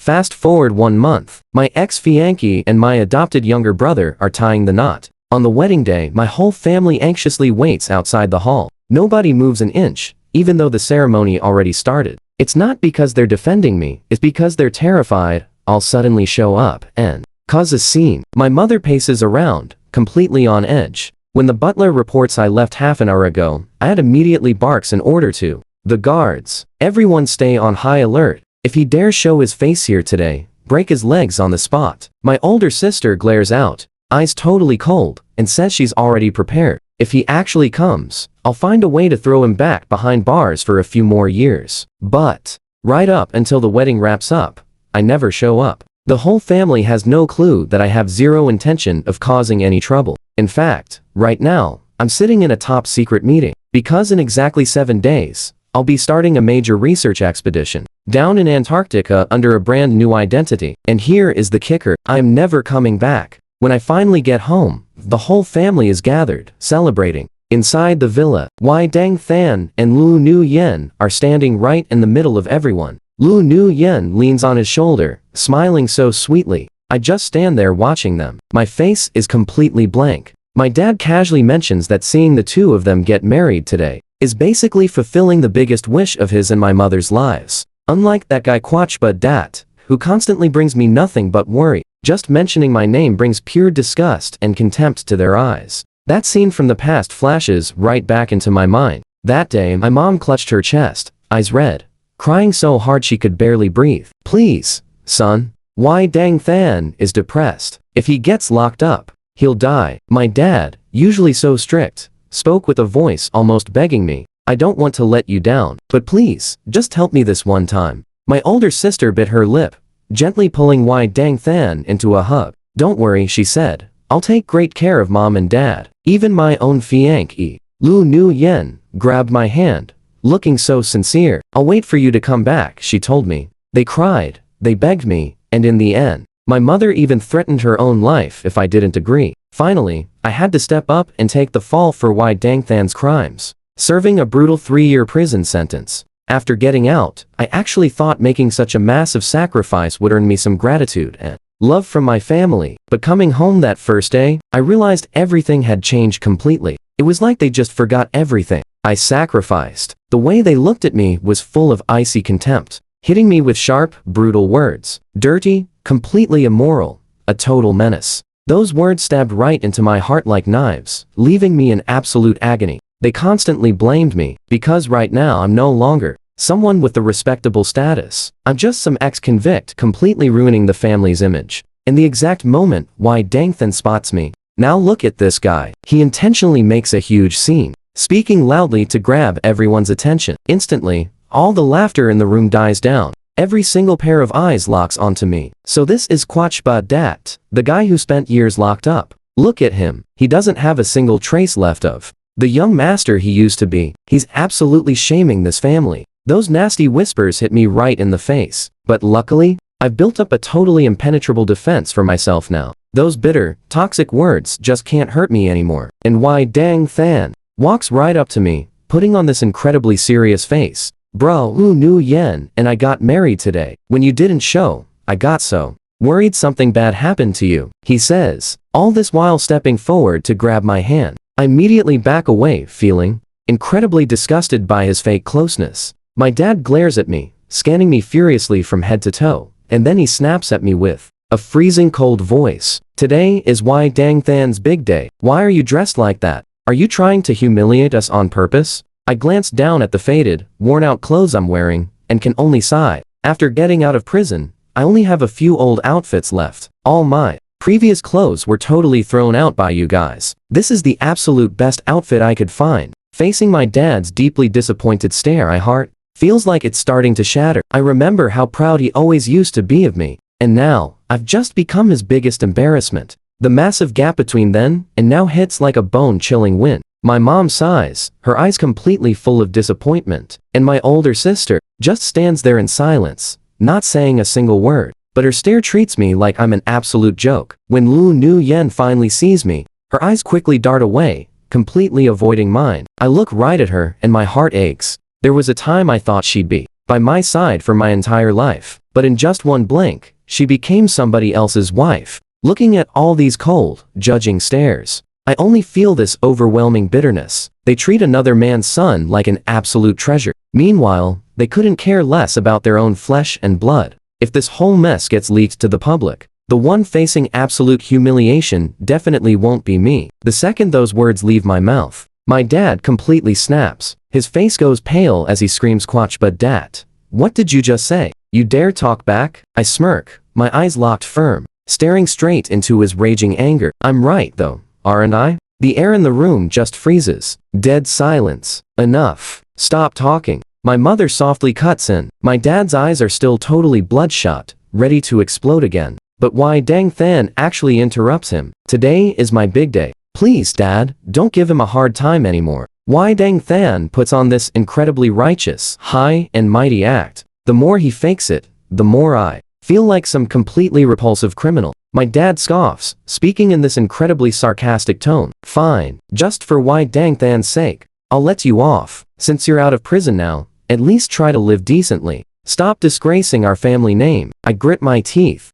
Fast forward 1 month. My ex-fiancée and my adopted younger brother are tying the knot. On the wedding day, my whole family anxiously waits outside the hall. Nobody moves an inch, even though the ceremony already started. It's not because they're defending me, it's because they're terrified I'll suddenly show up and cause a scene. My mother paces around, completely on edge. When the butler reports I left half an hour ago, Ad immediately barks an order to the guards. Everyone stay on high alert. If he dares show his face here today, break his legs on the spot. My older sister glares out, eyes totally cold, and says she's already prepared. If he actually comes, I'll find a way to throw him back behind bars for a few more years. But right up until the wedding wraps up, I never show up. The whole family has no clue that I have zero intention of causing any trouble. In fact, right now, I'm sitting in a top secret meeting, because in exactly 7 days, I'll be starting a major research expedition down in Antarctica under a brand new identity. And here is the kicker, I'm never coming back. When I finally get home, the whole family is gathered, celebrating. Inside the villa, Wai Dang Than and Lu Nu Yen are standing right in the middle of everyone. Lu Nu Yen leans on his shoulder, smiling so sweetly. I just stand there watching them. My face is completely blank. My dad casually mentions that seeing the two of them get married today is basically fulfilling the biggest wish of his and my mother's lives. Unlike that guy Quachba Dat, who constantly brings me nothing but worry, just mentioning my name brings pure disgust and contempt to their eyes. That scene from the past flashes right back into my mind. That day, my mom clutched her chest, eyes red, crying so hard she could barely breathe. Please, son. Wai Dang Than is depressed. If he gets locked up, he'll die. My dad, usually so strict, spoke with a voice almost begging me. I don't want to let you down, but please, just help me this one time. My older sister bit her lip, gently pulling Wai Dang Than into a hug. Don't worry, she said. I'll take great care of mom and dad. Even my own fiancée, Lu Nu Yen, grabbed my hand, looking so sincere. I'll wait for you to come back, she told me. They cried, they begged me, and in the end, my mother even threatened her own life if I didn't agree. Finally, I had to step up and take the fall for Wai Dang Than's crimes, serving a brutal 3-year prison sentence. After getting out, I actually thought making such a massive sacrifice would earn me some gratitude and love from my family, but coming home that first day, I realized everything had changed completely. It was like they just forgot everything I sacrificed. The way they looked at me was full of icy contempt, hitting me with sharp, brutal words. Dirty, completely immoral, a total menace. Those words stabbed right into my heart like knives, leaving me in absolute agony. They constantly blamed me, because right now I'm no longer someone with a respectable status. I'm just some ex-convict completely ruining the family's image. In the exact moment Wai Dang Than spots me. Now look at this guy. He intentionally makes a huge scene, speaking loudly to grab everyone's attention. Instantly, all the laughter in the room dies down. Every single pair of eyes locks onto me. So this is Quachba Dat, the guy who spent years locked up. Look at him. He doesn't have a single trace left of the young master he used to be. He's absolutely shaming this family. Those nasty whispers hit me right in the face. But luckily, I've built up a totally impenetrable defense for myself now. Those bitter, toxic words just can't hurt me anymore. And Wai Dang Than walks right up to me, putting on this incredibly serious face. Bro, Lu Nu Yen and I got married today. When you didn't show, I got so worried something bad happened to you, he says, all this while stepping forward to grab my hand. I immediately back away, feeling incredibly disgusted by his fake closeness. My dad glares at me, scanning me furiously from head to toe, and then he snaps at me with a freezing cold voice. Today is Wai Dang Than's big day. Why are you dressed like that? Are you trying to humiliate us on purpose? I glance down at the faded, worn-out clothes I'm wearing, and can only sigh. After getting out of prison, I only have a few old outfits left. All my previous clothes were totally thrown out by you guys. This is the absolute best outfit I could find. Facing my dad's deeply disappointed stare, my heart feels like it's starting to shatter. I remember how proud he always used to be of me, and now, I've just become his biggest embarrassment. The massive gap between then and now hits like a bone-chilling wind. My mom sighs, her eyes completely full of disappointment, and my older sister just stands there in silence, not saying a single word, but her stare treats me like I'm an absolute joke. When Lu Nu Yen finally sees me, her eyes quickly dart away, completely avoiding mine. I look right at her and my heart aches. There was a time I thought she'd be by my side for my entire life, but in just one blink, she became somebody else's wife. Looking at all these cold, judging stares, I only feel this overwhelming bitterness. They treat another man's son like an absolute treasure. Meanwhile, they couldn't care less about their own flesh and blood. If this whole mess gets leaked to the public, the one facing absolute humiliation definitely won't be me. The second those words leave my mouth, my dad completely snaps. His face goes pale as he screams, "Quatch, but dat. What did you just say? You dare talk back?" I smirk, my eyes locked firm, staring straight into his raging anger. I'm right though, aren't I? The air in the room just freezes. Dead silence. Enough. Stop talking. My mother softly cuts in. My dad's eyes are still totally bloodshot, ready to explode again. But Wai Dang Than actually interrupts him. Today is my big day. Please, Dad, don't give him a hard time anymore. Wai Dang Than puts on this incredibly righteous, high and mighty act. The more he fakes it, the more I feel like some completely repulsive criminal. My dad scoffs, speaking in this incredibly sarcastic tone. Fine, just for Wai Dang Than's sake, I'll let you off. Since you're out of prison now, at least try to live decently. Stop disgracing our family name. I grit my teeth.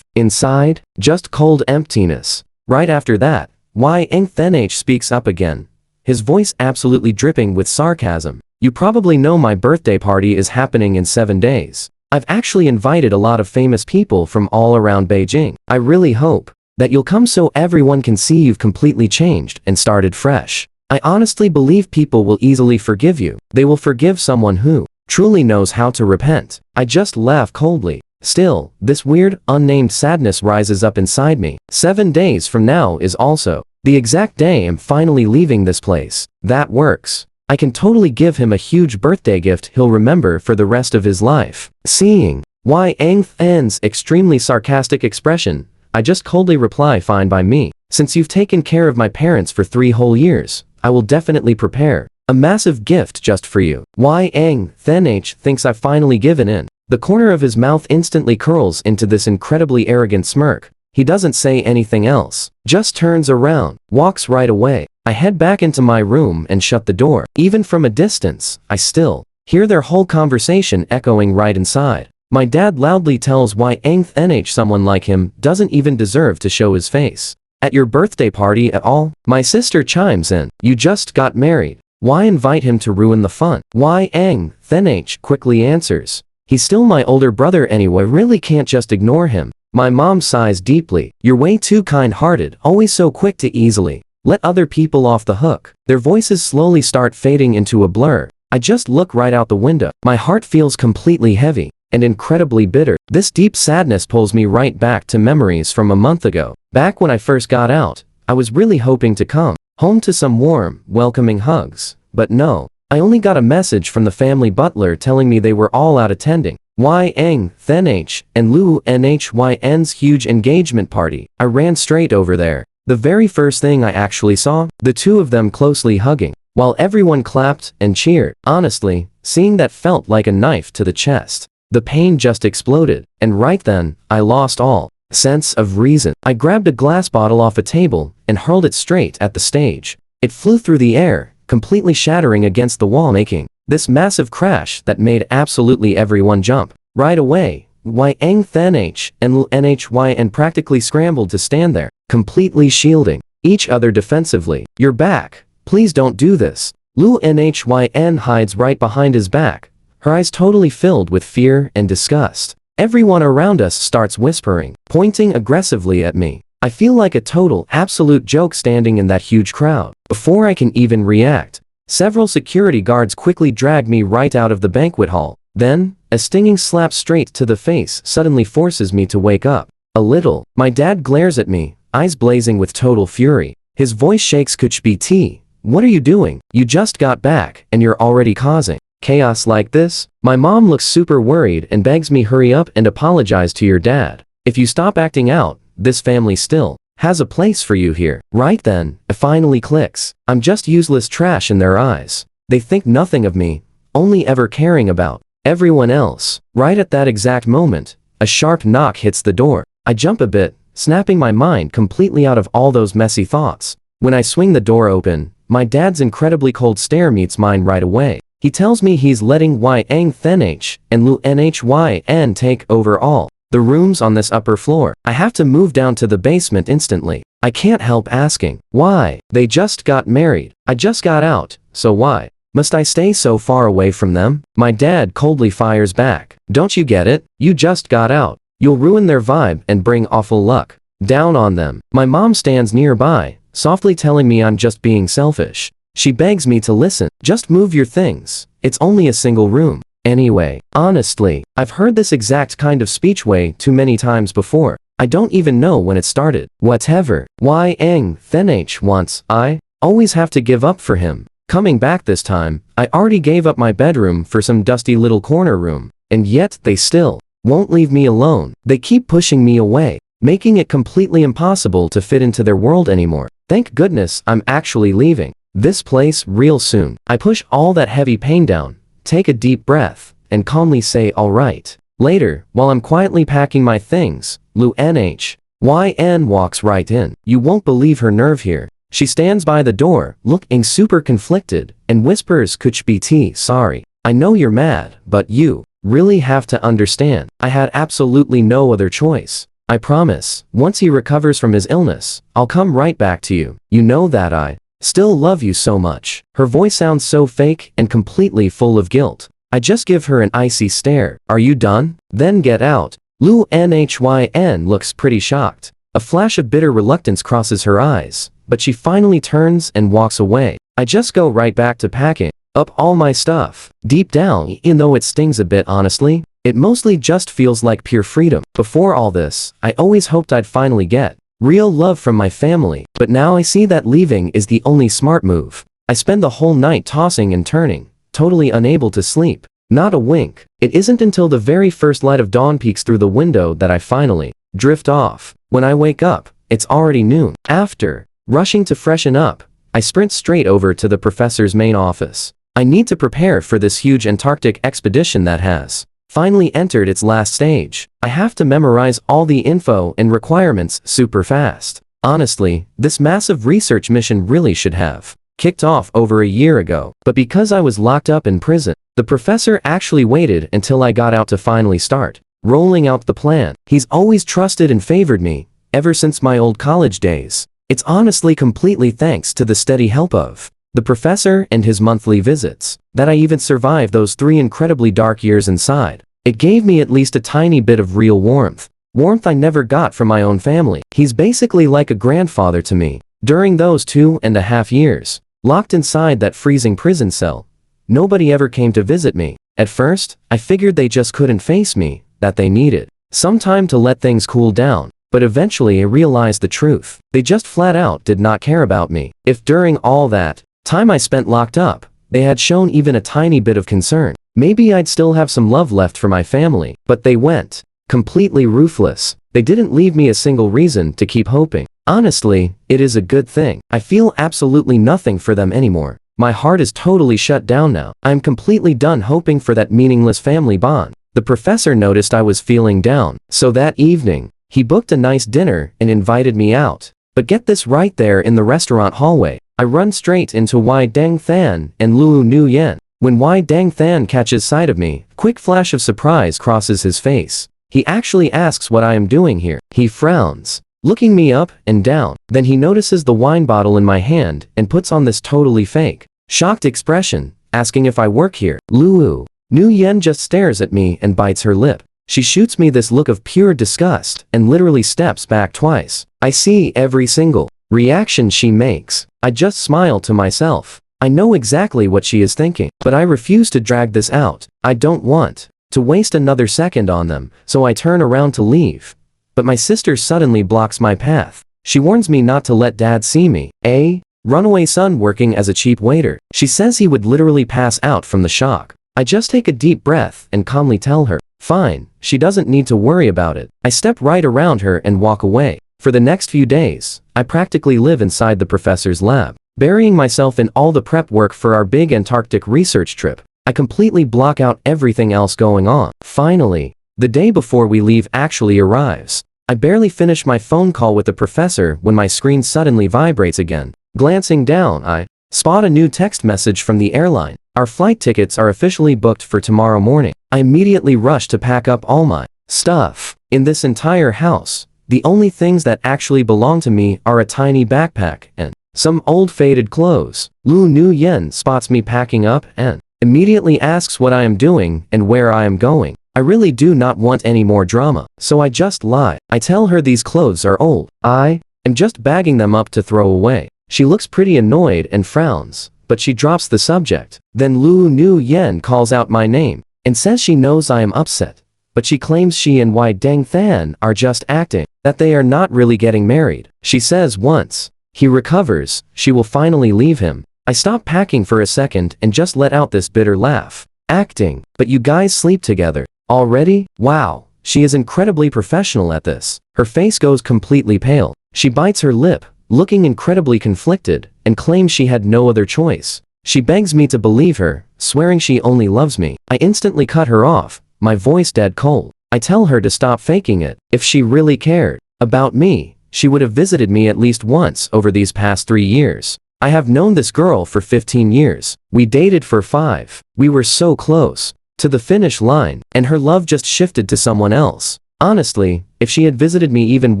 Inside, just cold emptiness. Right after that, Wai Eng Thanh speaks up again, his voice absolutely dripping with sarcasm. You probably know my birthday party is happening in 7 days. I've actually invited a lot of famous people from all around Beijing. I really hope that you'll come so everyone can see you've completely changed and started fresh. I honestly believe people will easily forgive you. They will forgive someone who truly knows how to repent. I just laugh coldly. Still, this weird, unnamed sadness rises up inside me. 7 days from now is also the exact day I'm finally leaving this place. That works. I can totally give him a huge birthday gift he'll remember for the rest of his life. Seeing Wai Eng Than's extremely sarcastic expression, I just coldly reply, fine by me. Since you've taken care of my parents for 3 whole years, I will definitely prepare a massive gift just for you. Wai Eng Thanh thinks I've finally given in. The corner of his mouth instantly curls into this incredibly arrogant smirk. He doesn't say anything else, just turns around, walks right away. I head back into my room and shut the door. Even from a distance, I still hear their whole conversation echoing right inside. My dad loudly tells Wai Eng Thanh someone like him doesn't even deserve to show his face at your birthday party at all. My sister chimes in. You just got married. Why invite him to ruin the fun? Wai Eng Thanh quickly answers. He's still my older brother anyway, really can't just ignore him. My mom sighs deeply. You're way too kind-hearted, always so quick to easily let other people off the hook. Their voices slowly start fading into a blur. I just look right out the window. My heart feels completely heavy and incredibly bitter. This deep sadness pulls me right back to memories from a month ago. Back when I first got out, I was really hoping to come home to some warm, welcoming hugs. But no. I only got a message from the family butler telling me they were all out attending Wai Eng Thanh and Lu Nhy's huge engagement party. I ran straight over there. The very first thing I actually saw, the two of them closely hugging, while everyone clapped and cheered. Honestly, seeing that felt like a knife to the chest. The pain just exploded, and right then, I lost all sense of reason. I grabbed a glass bottle off a table and hurled it straight at the stage. It flew through the air, completely shattering against the wall, making this massive crash that made absolutely everyone jump. Right away, Wai Eng Thanh and Lu Nhy practically scrambled to stand there, completely shielding each other defensively. You're back. Please don't do this. Lu Nhy hides right behind his back, her eyes totally filled with fear and disgust. Everyone around us starts whispering, pointing aggressively at me. I feel like a total, absolute joke standing in that huge crowd. Before I can even react, several security guards quickly drag me right out of the banquet hall. Then, a stinging slap straight to the face suddenly forces me to wake up a little. My dad glares at me, eyes blazing with total fury. His voice shakes. Kuch BT, what are you doing? You just got back, and you're already causing chaos like this? My mom looks super worried and begs me hurry up and apologize to your dad. If you stop acting out, this family still has a place for you here. Right then, it finally clicks. I'm just useless trash in their eyes. They think nothing of me, only ever caring about everyone else. Right at that exact moment, a sharp knock hits the door. I jump a bit, snapping my mind completely out of all those messy thoughts. When I swing the door open, my dad's incredibly cold stare meets mine right away. He tells me he's letting Yang Thenh and Lu Nhyn take over all the rooms on this upper floor. I have to move down to the basement instantly. I can't help asking, why? They just got married. I just got out, so why must I stay so far away from them? My dad coldly fires back. Don't you get it? You just got out. You'll ruin their vibe and bring awful luck down on them. My mom stands nearby, softly telling me I'm just being selfish. She begs me to listen. Just move your things. It's only a single room. Anyway, honestly, I've heard this exact kind of speech way too many times before. I don't even know when it started. Whatever Yang Thenh wants, I always have to give up for him. Coming back this time, I already gave up my bedroom for some dusty little corner room, and yet they still won't leave me alone. They keep pushing me away, making it completely impossible to fit into their world anymore. Thank goodness I'm actually leaving this place real soon. I push all that heavy pain down, take a deep breath, and calmly say alright. Later, while I'm quietly packing my things, Lu Nhyn walks right in. You won't believe her nerve here. She stands by the door, looking super conflicted, and whispers, Kuch BT, sorry. I know you're mad, but you really have to understand. I had absolutely no other choice. I promise, once he recovers from his illness, I'll come right back to you. You know that I still love you so much. Her voice sounds so fake and completely full of guilt. I just give her an icy stare. Are you done? Then get out. Lu Nhyn looks pretty shocked. A flash of bitter reluctance crosses her eyes, but she finally turns and walks away. I just go right back to packing up all my stuff. Deep down, even though it stings a bit honestly, it mostly just feels like pure freedom. Before all this, I always hoped I'd finally get real love from my family, but now I see that leaving is the only smart move. I spend the whole night tossing and turning, totally unable to sleep. Not a wink. It isn't until the very first light of dawn peeks through the window that I finally drift off. When I wake up, it's already noon. After rushing to freshen up, I sprint straight over to the professor's main office. I need to prepare for this huge Antarctic expedition that has finally entered its last stage. I have to memorize all the info and requirements super fast. Honestly, this massive research mission really should have kicked off over a year ago, but because I was locked up in prison, the professor actually waited until I got out to finally start rolling out the plan. He's always trusted and favored me, ever since my old college days. It's honestly completely thanks to the steady help of the professor and his monthly visits that I even survived those 3 incredibly dark years inside. It gave me at least a tiny bit of real warmth. Warmth I never got from my own family. He's basically like a grandfather to me. During those 2.5 years, locked inside that freezing prison cell, nobody ever came to visit me. At first, I figured they just couldn't face me, that they needed some time to let things cool down. But eventually I realized the truth. They just flat out did not care about me. If during all that time I spent locked up, they had shown even a tiny bit of concern, maybe I'd still have some love left for my family. But they went completely ruthless. They didn't leave me a single reason to keep hoping. Honestly, it is a good thing. I feel absolutely nothing for them anymore. My heart is totally shut down now. I'm completely done hoping for that meaningless family bond. The professor noticed I was feeling down, so that evening, he booked a nice dinner and invited me out. But get this, right there in the restaurant hallway, I run straight into Yang Thenh and Lu Nhyn. When Yang Thenh catches sight of me, a quick flash of surprise crosses his face. He actually asks what I am doing here. He frowns, looking me up and down. Then he notices the wine bottle in my hand and puts on this totally fake, shocked expression, asking if I work here. Lu Nhyn just stares at me and bites her lip. She shoots me this look of pure disgust and literally steps back twice. I see every single reaction she makes. I just smile to myself. I know exactly what she is thinking, but I refuse to drag this out. I don't want to waste another second on them, so I turn around to leave. But my sister suddenly blocks my path. She warns me not to let dad see me. A runaway son working as a cheap waiter. She says he would literally pass out from the shock. I just take a deep breath and calmly tell her, fine, she doesn't need to worry about it. I step right around her and walk away. For the next few days, I practically live inside the professor's lab, burying myself in all the prep work for our big Antarctic research trip. I completely block out everything else going on. Finally, the day before we leave actually arrives. I barely finish my phone call with the professor when my screen suddenly vibrates again. Glancing down, I spot a new text message from the airline. Our flight tickets are officially booked for tomorrow morning. I immediately rush to pack up all my stuff. In this entire house, the only things that actually belong to me are a tiny backpack and some old faded clothes. Lu Nu Yen spots me packing up and immediately asks what I am doing and where I am going. I really do not want any more drama, so I just lie. I tell her these clothes are old. I am just bagging them up to throw away. She looks pretty annoyed and frowns, but she drops the subject. Then Lu Nu Yen calls out my name and says she knows I am upset, but she claims she and Wai Deng Than are just acting, that they are not really getting married. She says once he recovers, she will finally leave him. I stop packing for a second and just let out this bitter laugh. Acting, but you guys sleep together already? Wow, she is incredibly professional at this. Her face goes completely pale. She bites her lip, looking incredibly conflicted, and claims she had no other choice. She begs me to believe her, swearing she only loves me. I instantly cut her off, my voice dead cold. I tell her to stop faking it. If she really cared about me, she would have visited me at least once over these past 3 years. I have known this girl for 15 years. We dated for 5. We were so close to the finish line, and her love just shifted to someone else. Honestly, if she had visited me even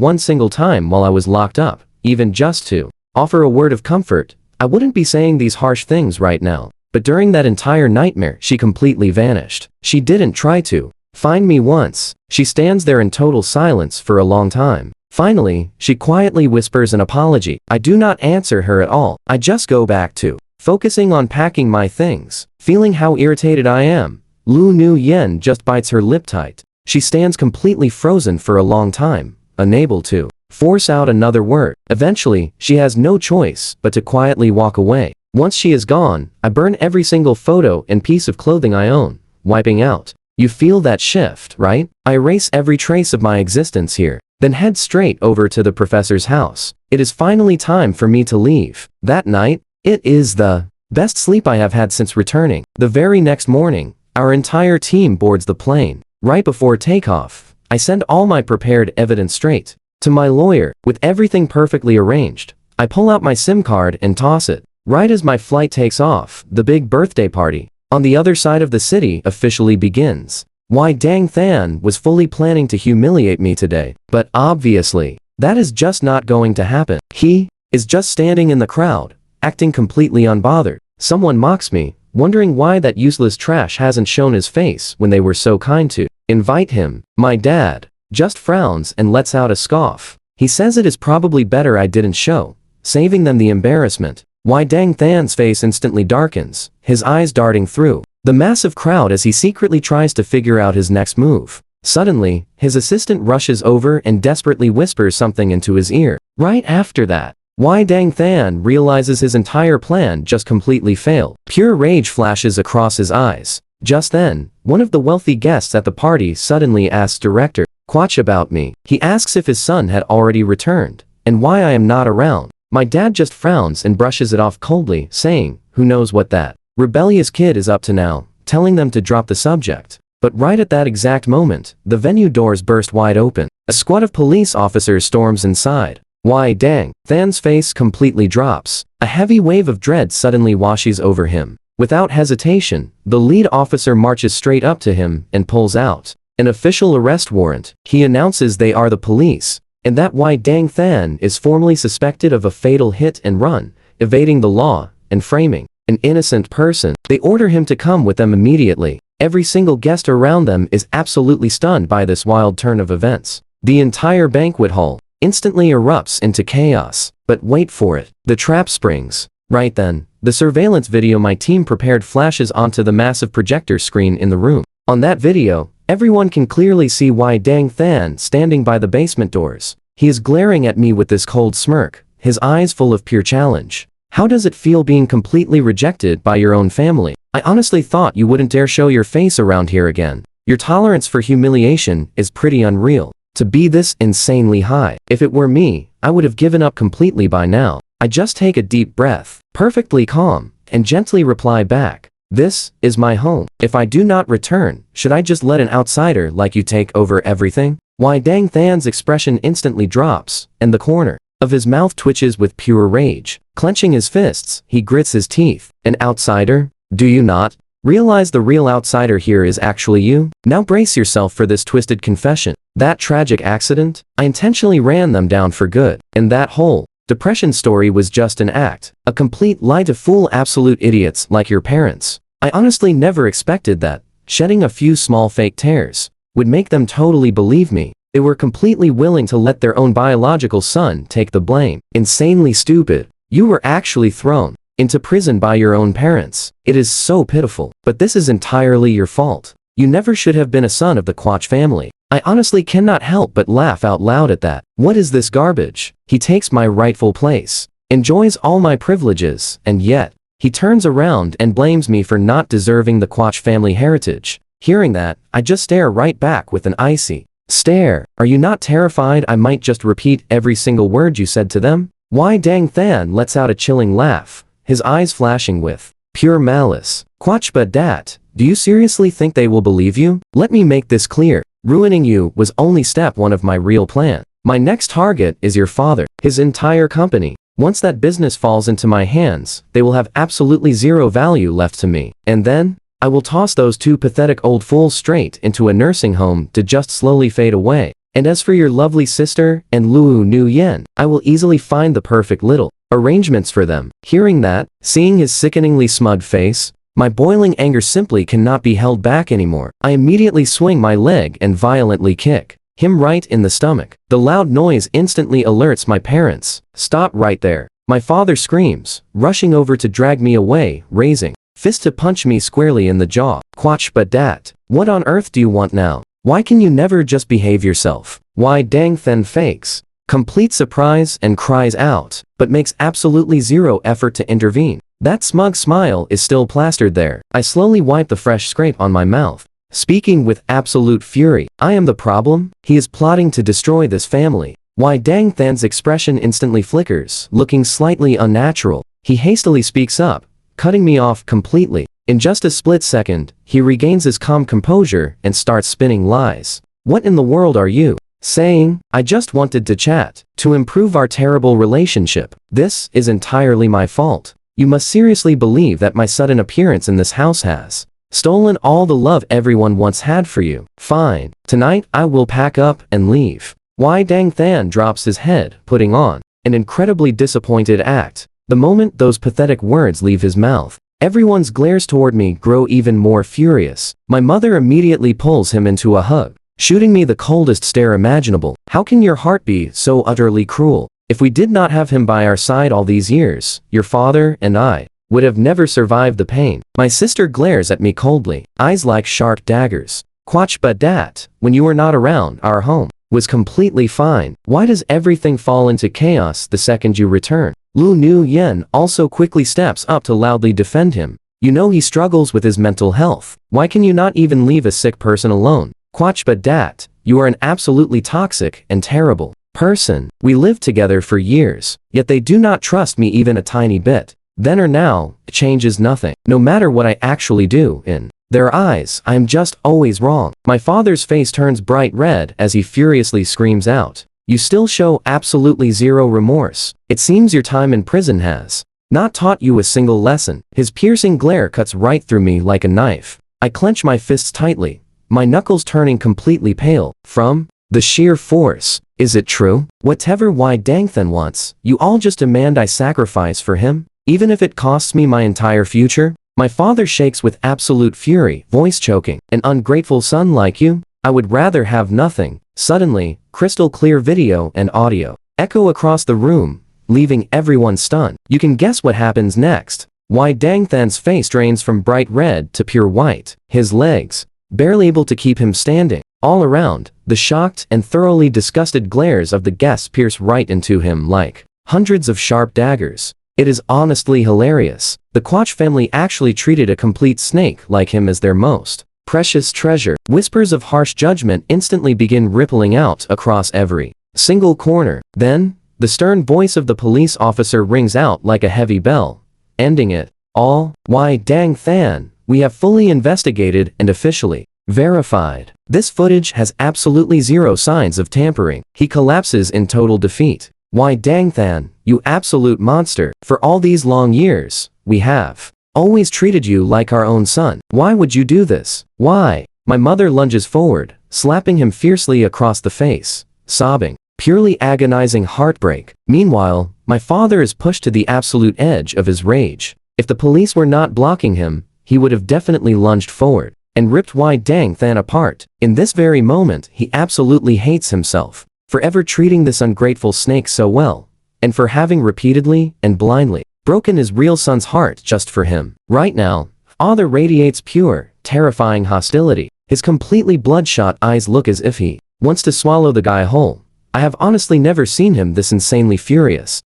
one single time while I was locked up, even just to offer a word of comfort, I wouldn't be saying these harsh things right now. But during that entire nightmare, she completely vanished. She didn't try to find me once. She stands there in total silence for a long time. Finally, she quietly whispers an apology. I do not answer her at all. I just go back to focusing on packing my things. Feeling how irritated I am, Lu Nu Yen just bites her lip tight. She stands completely frozen for a long time, unable to force out another word. Eventually, she has no choice but to quietly walk away. Once she is gone, I burn every single photo and piece of clothing I own, wiping out. You feel that shift, right? I erase every trace of my existence here, then head straight over to the professor's house. It is finally time for me to leave. That night, it is the best sleep I have had since returning. The very next morning, our entire team boards the plane. Right before takeoff, I send all my prepared evidence straight to my lawyer. With everything perfectly arranged, I pull out my SIM card and toss it. Right as my flight takes off, the big birthday party on the other side of the city officially begins. Wai Deng Than was fully planning to humiliate me today, but obviously, that is just not going to happen. He is just standing in the crowd, acting completely unbothered. Someone mocks me, wondering why that useless trash hasn't shown his face when they were so kind to invite him. My dad just frowns and lets out a scoff. He says it is probably better I didn't show, saving them the embarrassment. Wai Deng Than's face instantly darkens, his eyes darting through the massive crowd as he secretly tries to figure out his next move. Suddenly, his assistant rushes over and desperately whispers something into his ear. Right after that, Wai Deng Than realizes his entire plan just completely failed. Pure rage flashes across his eyes. Just then, one of the wealthy guests at the party suddenly asks Director Quach about me. He asks if his son had already returned, and why I am not around. My dad just frowns and brushes it off coldly, saying, who knows what that rebellious kid is up to now, telling them to drop the subject. But right at that exact moment, the venue doors burst wide open. A squad of police officers storms inside. Wai Deng Than's face completely drops. A heavy wave of dread suddenly washes over him. Without hesitation, the lead officer marches straight up to him and pulls out an official arrest warrant. He announces they are the police, and that Wai Deng Than is formally suspected of a fatal hit and run, evading the law, and framing an innocent person. They order him to come with them immediately. Every single guest around them is absolutely stunned by this wild turn of events. The entire banquet hall instantly erupts into chaos. But wait for it. The trap springs. Right then, the surveillance video my team prepared flashes onto the massive projector screen in the room. On that video, everyone can clearly see Wai Deng Than standing by the basement doors. He is glaring at me with this cold smirk, his eyes full of pure challenge. How does it feel being completely rejected by your own family? I honestly thought you wouldn't dare show your face around here again. Your tolerance for humiliation is pretty unreal. To be this insanely high. If it were me, I would have given up completely by now. I just take a deep breath, perfectly calm, and gently reply back. This is my home. If I do not return, should I just let an outsider like you take over everything? Wai Deng Than's expression instantly drops, and the corner of his mouth twitches with pure rage. Clenching his fists, he grits his teeth. An outsider? Do you not? Realize the real outsider here is actually you? Now brace yourself for this twisted confession. That tragic accident? I intentionally ran them down for good. And that whole depression story was just an act. A complete lie to fool absolute idiots like your parents. I honestly never expected that shedding a few small fake tears would make them totally believe me. They were completely willing to let their own biological son take the blame. Insanely stupid. You were actually thrown into prison by your own parents. It is so pitiful. But this is entirely your fault. You never should have been a son of the Quach family. I honestly cannot help but laugh out loud at that. What is this garbage? He takes my rightful place, enjoys all my privileges, and yet, he turns around and blames me for not deserving the Quach family heritage. Hearing that, I just stare right back with an icy stare. Are you not terrified I might just repeat every single word you said to them? Why Dang Than lets out a chilling laugh, his eyes flashing with pure malice. Quach but dat, do you seriously think they will believe you? Let me make this clear. Ruining you was only step one of my real plan. My next target is your father, his entire company. Once that business falls into my hands, they will have absolutely zero value left to me. And then, I will toss those two pathetic old fools straight into a nursing home to just slowly fade away. And as for your lovely sister and Luo Nu Yen, I will easily find the perfect little arrangements for them. Hearing that, seeing his sickeningly smug face, my boiling anger simply cannot be held back anymore. I immediately swing my leg and violently kick him right in the stomach. The loud noise instantly alerts my parents. Stop right there. My father screams, rushing over to drag me away, raising fist to punch me squarely in the jaw. Quach but dat, what on earth do you want now? Why can you never just behave yourself? Why Dang Then fakes complete surprise and cries out, but makes absolutely zero effort to intervene. That smug smile is still plastered there. I slowly wipe the fresh scrape on my mouth, speaking with absolute fury. I am the problem? He is plotting to destroy this family. Why Dang Than's expression instantly flickers, looking slightly unnatural. He hastily speaks up, cutting me off completely. In just a split second, he regains his calm composure and starts spinning lies. What in the world are you saying? I just wanted to chat, to improve our terrible relationship. This is entirely my fault. You must seriously believe that my sudden appearance in this house has stolen all the love everyone once had for you. Fine. Tonight I will pack up and leave. Why Dang Than drops his head, putting on an incredibly disappointed act. The moment those pathetic words leave his mouth, everyone's glares toward me grow even more furious. My mother immediately pulls him into a hug, shooting me the coldest stare imaginable. How can your heart be so utterly cruel? If we did not have him by our side all these years, your father and I would have never survived the pain. My sister glares at me coldly, eyes like sharp daggers. Quach but dat, when you were not around, our home was completely fine. Why does everything fall into chaos the second you return? Luo Nu Yen also quickly steps up to loudly defend him. You know he struggles with his mental health. Why can you not even leave a sick person alone? Quach but dat, you are an absolutely toxic and terrible person. We lived together for years, yet they do not trust me even a tiny bit. Then or now, it changes nothing. No matter what I actually do, in their eyes, I am just always wrong. My father's face turns bright red as he furiously screams out. You still show absolutely zero remorse. It seems your time in prison has not taught you a single lesson. His piercing glare cuts right through me like a knife. I clench my fists tightly, my knuckles turning completely pale from the sheer force. Is it true? Whatever Why Dang Then wants, you all just demand I sacrifice for him, even if it costs me my entire future? My father shakes with absolute fury, voice choking. An ungrateful son like you? I would rather have nothing. Suddenly, crystal clear video and audio echo across the room, leaving everyone stunned. You can guess what happens next. Why Dang Than's face drains from bright red to pure white. His legs, barely able to keep him standing. All around, the shocked and thoroughly disgusted glares of the guests pierce right into him like hundreds of sharp daggers. It is honestly hilarious. The Quach family actually treated a complete snake like him as their most precious treasure. Whispers of harsh judgment instantly begin rippling out across every single corner. Then, the stern voice of the police officer rings out like a heavy bell, ending it all. Why Dang Than, we have fully investigated and officially verified. This footage has absolutely zero signs of tampering. He collapses in total defeat. Why Dang Than, you absolute monster. For all these long years, we have Always treated you like our own son. Why would you do this? Why? My mother lunges forward, slapping him fiercely across the face, sobbing. Purely agonizing heartbreak. Meanwhile, my father is pushed to the absolute edge of his rage. If the police were not blocking him, he would have definitely lunged forward and ripped Wai Dang Than apart. In this very moment, he absolutely hates himself for ever treating this ungrateful snake so well, and for having repeatedly and blindly broken his real son's heart just for him. Right now, father radiates pure, terrifying hostility. His completely bloodshot eyes look as if he wants to swallow the guy whole. I have honestly never seen him this insanely furious.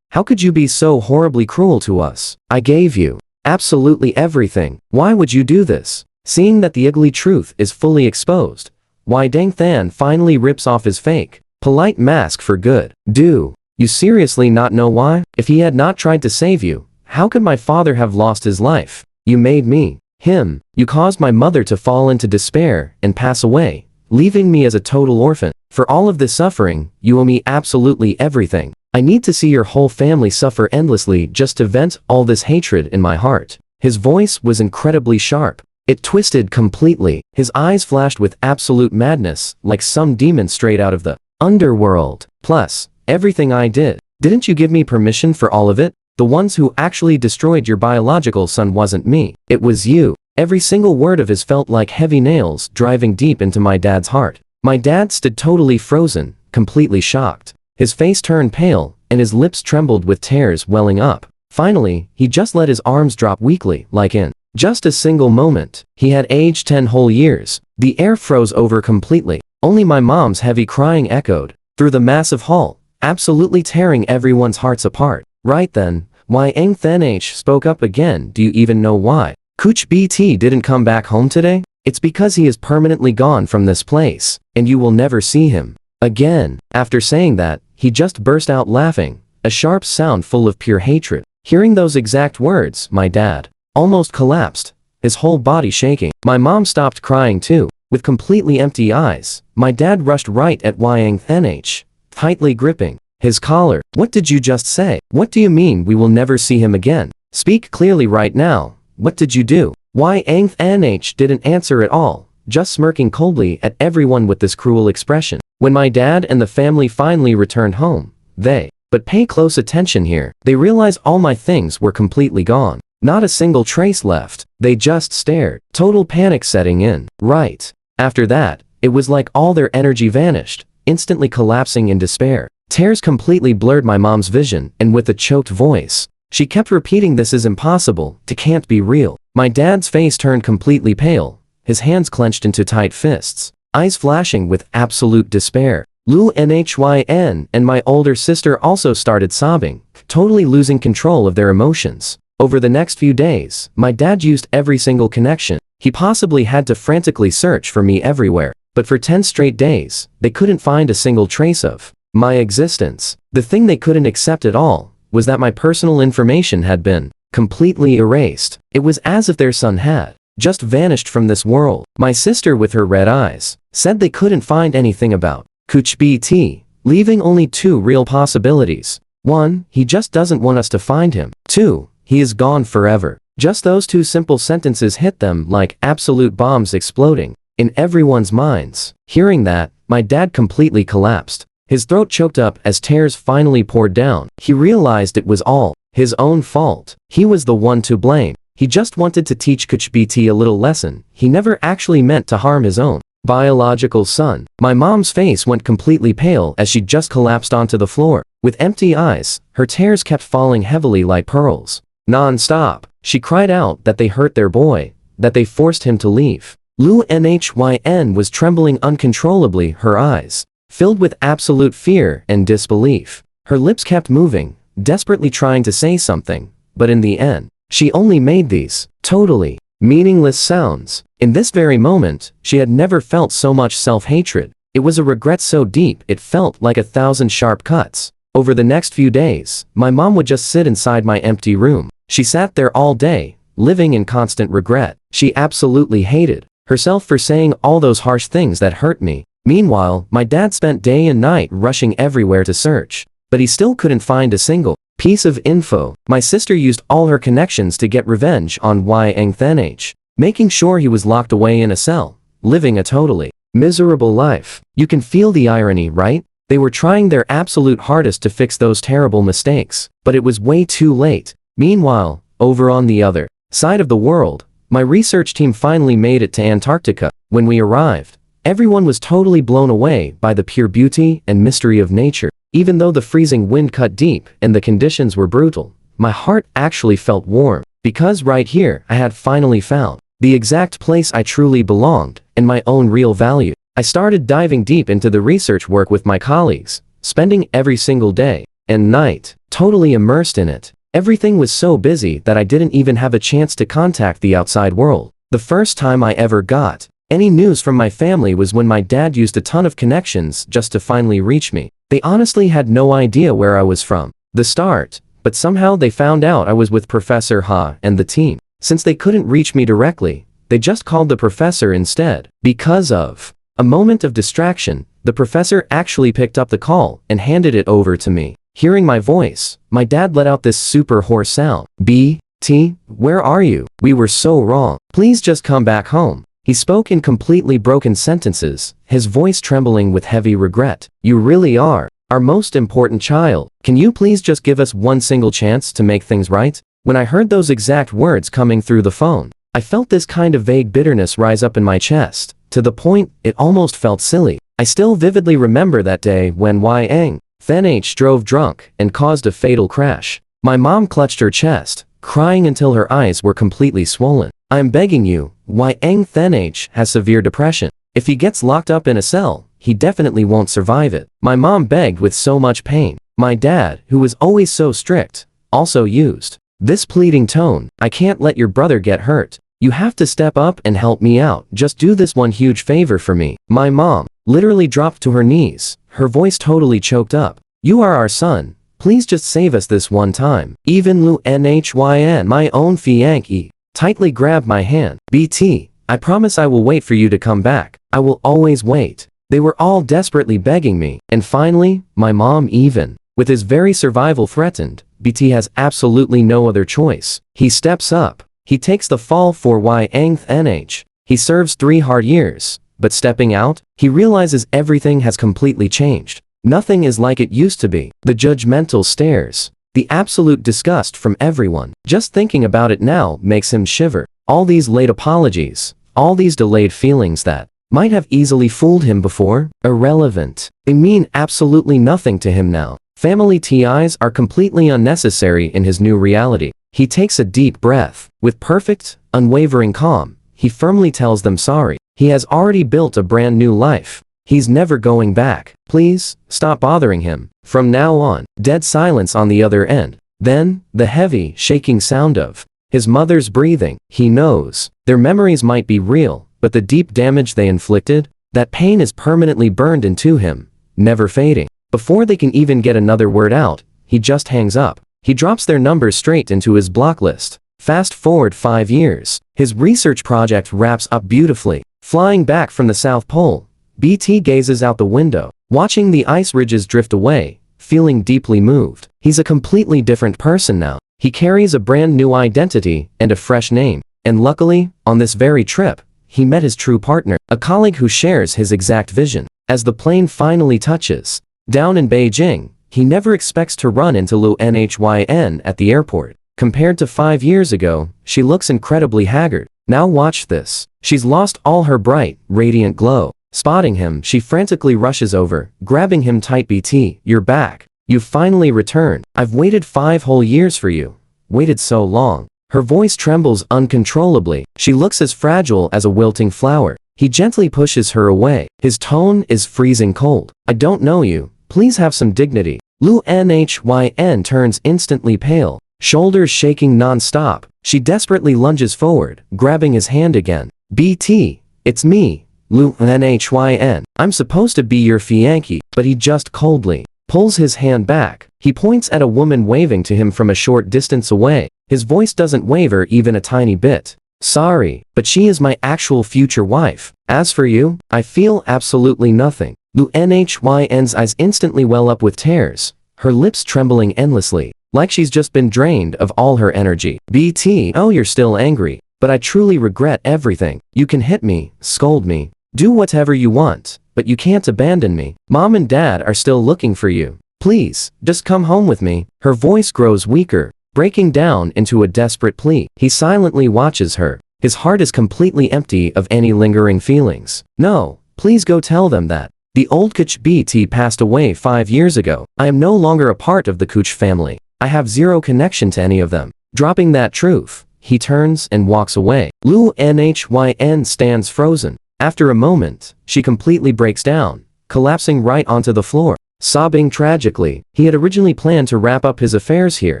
How could you be so horribly cruel to us? I gave you absolutely everything. Why would you do this? Seeing that the ugly truth is fully exposed, Wai Dang Than finally rips off his fake, polite mask for good. Do you seriously not know why? If he had not tried to save you, how could my father have lost his life? You made me, him. You caused my mother to fall into despair and pass away, leaving me as a total orphan. For all of this suffering, you owe me absolutely everything. I need to see your whole family suffer endlessly just to vent all this hatred in my heart. His voice was incredibly sharp. It twisted completely. His eyes flashed with absolute madness, like some demon straight out of the underworld. Plus, everything I did. Didn't you give me permission for all of it? The ones who actually destroyed your biological son wasn't me. It was you. Every single word of his felt like heavy nails driving deep into my dad's heart. My dad stood totally frozen, completely shocked. His face turned pale, and his lips trembled with tears welling up. Finally, he just let his arms drop weakly, like in just a single moment. He had aged 10 whole years. The air froze over completely. Only my mom's heavy crying echoed through the massive hall, absolutely tearing everyone's hearts apart. Right then, Wai Dang Than spoke up again. Do you even know why Kuch BT didn't come back home today? It's because he is permanently gone from this place, and you will never see him again. After saying that, he just burst out laughing, a sharp sound full of pure hatred. Hearing those exact words, my dad almost collapsed, his whole body shaking. My mom stopped crying too. With completely empty eyes, my dad rushed right at Wai Dang Than, tightly gripping his collar. What did you just say? What do you mean we will never see him again? Speak clearly right now. What did you do? Wai Dang Than didn't answer at all, just smirking coldly at everyone with this cruel expression. When my dad and the family finally returned home, but pay close attention here, they realized all my things were completely gone. Not a single trace left. They just stared, total panic setting in. Right after that, it was like all their energy vanished, instantly collapsing in despair. Tears completely blurred my mom's vision, and with a choked voice, she kept repeating, this is impossible, it can't be real. My dad's face turned completely pale, his hands clenched into tight fists, eyes flashing with absolute despair. Lu Nhyn and my older sister also started sobbing, totally losing control of their emotions. Over the next few days, my dad used every single connection he possibly had to frantically search for me everywhere. But for 10 straight days, they couldn't find a single trace of my existence. The thing they couldn't accept at all was that my personal information had been completely erased. It was as if their son had just vanished from this world. My sister, with her red eyes, said they couldn't find anything about Kuch BT, leaving only 2 real possibilities. 1, he just doesn't want us to find him. 2, he is gone forever. Just those 2 simple sentences hit them like absolute bombs exploding in everyone's minds. Hearing that, my dad completely collapsed. His throat choked up as tears finally poured down. He realized it was all his own fault. He was the one to blame. He just wanted to teach Kuch BT a little lesson. He never actually meant to harm his own biological son. My mom's face went completely pale as she just collapsed onto the floor. With empty eyes, her tears kept falling heavily like pearls. Non-stop, she cried out that they hurt their boy, that they forced him to leave. Lu Nhyn was trembling uncontrollably, her eyes filled with absolute fear and disbelief. Her lips kept moving, desperately trying to say something, but in the end, she only made these totally meaningless sounds. In this very moment, she had never felt so much self-hatred. It was a regret so deep it felt like 1,000 sharp cuts. Over the next few days, my mom would just sit inside my empty room. She sat there all day, living in constant regret. She absolutely hated herself for saying all those harsh things that hurt me. Meanwhile, my dad spent day and night rushing everywhere to search, but he still couldn't find a single Piece of info. My sister used all her connections to get revenge on Yang Thanh, making sure he was locked away in a cell, living a totally miserable life. You can feel the irony, right? They were trying their absolute hardest to fix those terrible mistakes, but it was way too late. Meanwhile, over on the other side of the world, my research team finally made it to Antarctica. When we arrived, everyone was totally blown away by the pure beauty and mystery of nature. Even though the freezing wind cut deep and the conditions were brutal, my heart actually felt warm, because right here I had finally found the exact place I truly belonged, and my own real value. I started diving deep into the research work with my colleagues, spending every single day and night totally immersed in it. Everything was so busy that I didn't even have a chance to contact the outside world. The first time I ever got any news from my family was when my dad used a ton of connections just to finally reach me. They honestly had no idea where I was from the start, but somehow they found out I was with Professor Ha and the team. Since they couldn't reach me directly, they just called the professor instead. Because of a moment of distraction, the professor actually picked up the call and handed it over to me. Hearing my voice, my dad let out this super hoarse sound. "BT, where are you? We were so wrong. Please just come back home." He spoke in completely broken sentences, his voice trembling with heavy regret. "You really are our most important child. Can you please just give us one single chance to make things right?" When I heard those exact words coming through the phone, I felt this kind of vague bitterness rise up in my chest, to the point it almost felt silly. I still vividly remember that day when Yang Thanh drove drunk and caused a fatal crash. My mom clutched her chest, crying until her eyes were completely swollen. "I'm begging you, Yang Thanh has severe depression. If he gets locked up in a cell, he definitely won't survive it." My mom begged with so much pain. My dad, who was always so strict, also used this pleading tone. "I can't let your brother get hurt. You have to step up and help me out. Just do this one huge favor for me." My mom literally dropped to her knees, her voice totally choked up. "You are our son. Please just save us this one time." Even Lu Nhyn, my own fiancé, tightly grabbed my hand. "BT, I promise I will wait for you to come back. I will always wait." They were all desperately begging me. And finally, my mom, even with his very survival threatened, BT has absolutely no other choice. He steps up. He takes the fall for Yang Thanh. He serves 3 hard years, but stepping out, he realizes everything has completely changed. Nothing is like it used to be. The judgmental stares, the absolute disgust from everyone. Just thinking about it now makes him shiver. All these late apologies, all these delayed feelings that might have easily fooled him before, irrelevant. They mean absolutely nothing to him now. Family ties are completely unnecessary in his new reality. He takes a deep breath. With perfect, unwavering calm, he firmly tells them sorry. He has already built a brand new life. He's never going back. Please, stop bothering him. From now on. Dead silence on the other end. Then, the heavy, shaking sound of his mother's breathing. He knows. Their memories might be real, but the deep damage they inflicted, that pain is permanently burned into him, never fading. Before they can even get another word out, he just hangs up. He drops their numbers straight into his block list. Fast forward 5 years. His research project wraps up beautifully. Flying back from the South Pole, BT gazes out the window, watching the ice ridges drift away, feeling deeply moved. He's a completely different person now. He carries a brand new identity and a fresh name. And luckily, on this very trip, he met his true partner, a colleague who shares his exact vision. As the plane finally touches down in Beijing, he never expects to run into Lu Nhyn at the airport. Compared to 5 years ago, she looks incredibly haggard. Now watch this. She's lost all her bright, radiant glow. Spotting him, she frantically rushes over, grabbing him tight. "BT, you're back. You've finally returned. I've waited 5 whole years for you. Waited so long." Her voice trembles uncontrollably. She looks as fragile as a wilting flower. He gently pushes her away. His tone is freezing cold. "I don't know you. Please have some dignity." Lu Nhyn turns instantly pale, shoulders shaking non-stop. She desperately lunges forward, grabbing his hand again. "BT, it's me, Lu Nhyn. I'm supposed to be your fiancé." But he just coldly pulls his hand back. He points at a woman waving to him from a short distance away. His voice doesn't waver even a tiny bit. "Sorry, but she is my actual future wife. As for you, I feel absolutely nothing." Lu Nhyn's eyes instantly well up with tears, her lips trembling endlessly. like she's just been drained of all her energy. BT, oh, you're still angry, but I truly regret everything. You can hit me, scold me, do whatever you want, but you can't abandon me. Mom and Dad are still looking for you. Please, just come home with me. Her voice grows weaker, breaking down into a desperate plea. He silently watches her. His heart is completely empty of any lingering feelings. No, please go tell them that the old Kuch BT passed away 5 years ago. I am no longer a part of the Kuch family. I have zero connection to any of them. Dropping that truth, he turns and walks away. Lu Nhyn stands frozen. After a moment, she completely breaks down, collapsing right onto the floor. Sobbing tragically, he had originally planned to wrap up his affairs here.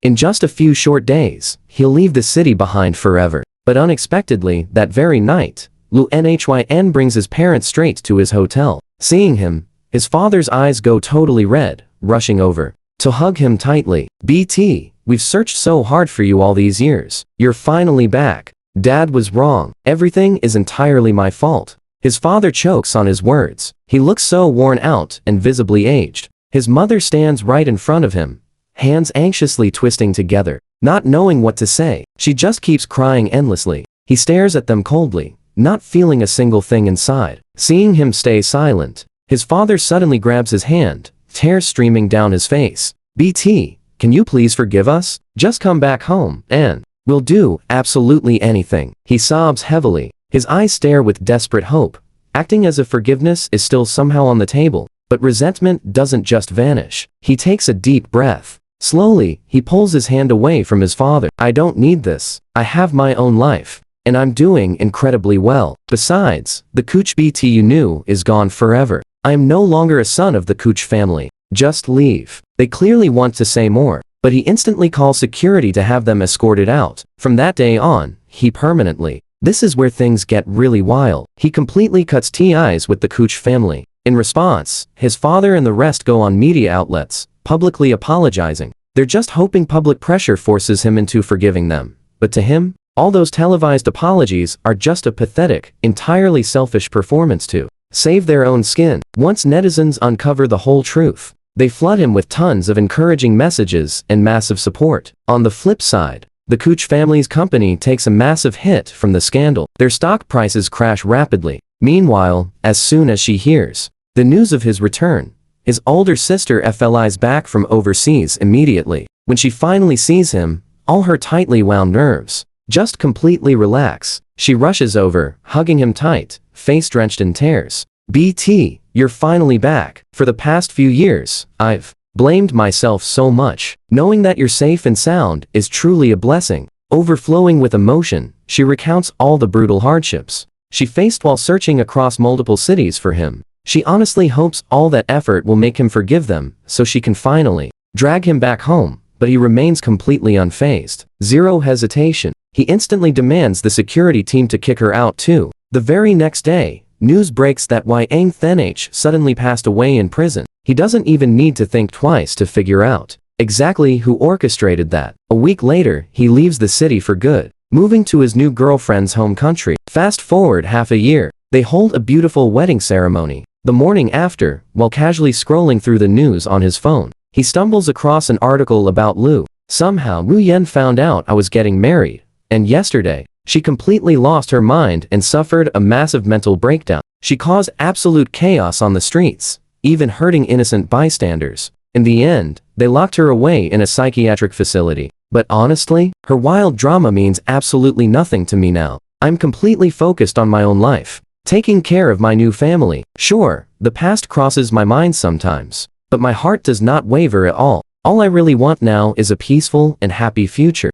In just a few short days, he'll leave the city behind forever. But unexpectedly, that very night, Lu Nhyn brings his parents straight to his hotel. Seeing him, his father's eyes go totally red, rushing over to hug him tightly. BT, we've searched so hard for you all these years. You're finally back. Dad was wrong. Everything is entirely my fault. His father chokes on his words. He looks so worn out and visibly aged. His mother stands right in front of him, hands anxiously twisting together, not knowing what to say. She just keeps crying endlessly. He stares at them coldly, not feeling a single thing inside. Seeing him stay silent, his father suddenly grabs his hand, tears streaming down his face. BT, can you please forgive us? Just come back home, and we'll do absolutely anything. He sobs heavily. His eyes stare with desperate hope, acting as if forgiveness is still somehow on the table. But resentment doesn't just vanish. He takes a deep breath. Slowly, he pulls his hand away from his father. I don't need this. I have my own life, and I'm doing incredibly well. Besides, the Kuch BT you knew is gone forever. I am no longer a son of the Kuch family. Just leave. They clearly want to say more, but he instantly calls security to have them escorted out. From that day on, he permanently. This is where things get really wild. He completely cuts ties with the Kuch family. In response, his father and the rest go on media outlets, publicly apologizing. They're just hoping public pressure forces him into forgiving them. But to him, all those televised apologies are just a pathetic, entirely selfish performance to save their own skin. Once netizens uncover the whole truth, they flood him with tons of encouraging messages and massive support. On the flip side, the Kuch family's company takes a massive hit from the scandal. Their stock prices crash rapidly. Meanwhile, as soon as she hears the news of his return, his older sister flies back from overseas immediately. When she finally sees him, all her tightly wound nerves just completely relax. She rushes over, hugging him tight, face drenched in tears. BT, you're finally back. For the past few years, I've blamed myself so much. Knowing that you're safe and sound is truly a blessing. Overflowing with emotion, she recounts all the brutal hardships she faced while searching across multiple cities for him. She honestly hopes all that effort will make him forgive them, so she can finally drag him back home, but he remains completely unfazed. Zero hesitation. He instantly demands the security team to kick her out too. The very next day, news breaks that Yang Thench suddenly passed away in prison. He doesn't even need to think twice to figure out exactly who orchestrated that. A week later, he leaves the city for good, moving to his new girlfriend's home country. Fast forward half a year, they hold a beautiful wedding ceremony. The morning after, while casually scrolling through the news on his phone, he stumbles across an article about Lu. Somehow Wu Yan found out I was getting married, and yesterday, she completely lost her mind and suffered a massive mental breakdown. She caused absolute chaos on the streets, even hurting innocent bystanders. In the end, they locked her away in a psychiatric facility. But honestly, her wild drama means absolutely nothing to me now. I'm completely focused on my own life, taking care of my new family. Sure, the past crosses my mind sometimes, but my heart does not waver at all. All I really want now is a peaceful and happy future.